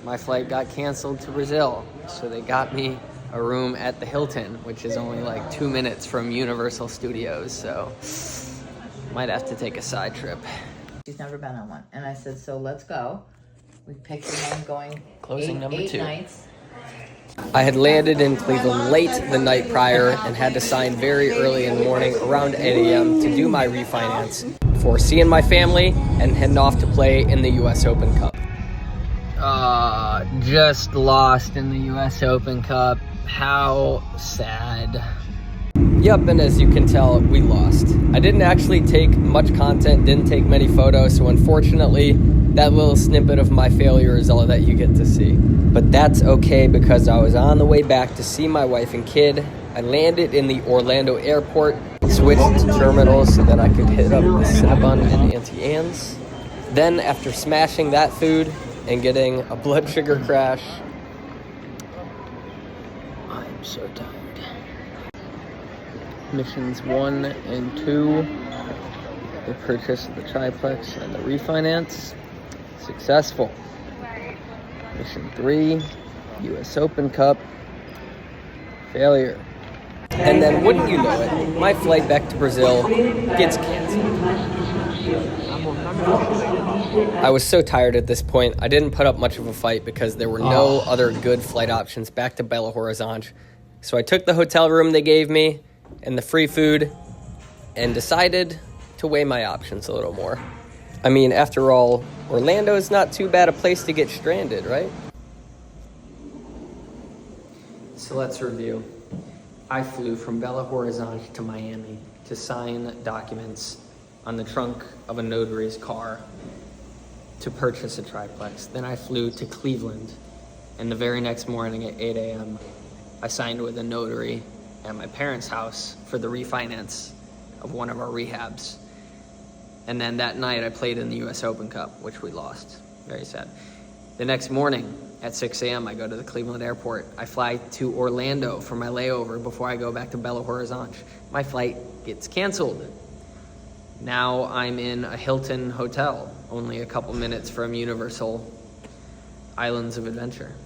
my flight got canceled to Brazil. So they got me a room at the Hilton, which is only like 2 minutes from Universal Studios. So might have to take a side trip. She's never been on one. And I said, so let's go. We picked the one going Closing number 2. 8 nights. I had landed in Cleveland late the night prior and had to sign very early in the morning, around 8 a.m. to do my refinance before seeing my family and heading off to play in the U.S. Open Cup. Just lost in the U.S. Open Cup. How sad. Yep, and as you can tell, we lost. I didn't actually take much content, didn't take many photos, so unfortunately, that little snippet of my failure is all that you get to see. But that's okay because I was on the way back to see my wife and kid. I landed in the Orlando airport, switched to terminals so that I could hit up the Cinnabon and Auntie Anne's. Then, after smashing that food and getting a blood sugar crash, I'm so tired. Missions 1 and 2, the purchase of the triplex and the refinance, successful. Mission 3, U.S. Open Cup, failure. And then, wouldn't you know it, my flight back to Brazil gets canceled. I was so tired at this point, I didn't put up much of a fight because there were no other good flight options back to Belo Horizonte. So I took the hotel room they gave me and the free food and decided to weigh my options a little more. I mean, after all, Orlando is not too bad a place to get stranded, right? So let's review. I flew from Belo Horizonte to Miami to sign documents on the trunk of a notary's car to purchase a triplex. Then I flew to Cleveland, and the very next morning at 8 a.m., I signed with a notary at my parents' house for the refinance of one of our rehabs. And then that night I played in the U.S. Open Cup, which we lost. Very sad. The next morning at 6 a.m. I go to the Cleveland airport. I fly to Orlando for my layover before I go back to Belo Horizonte. My flight gets canceled. Now I'm in a Hilton hotel, only a couple minutes from Universal Islands of Adventure.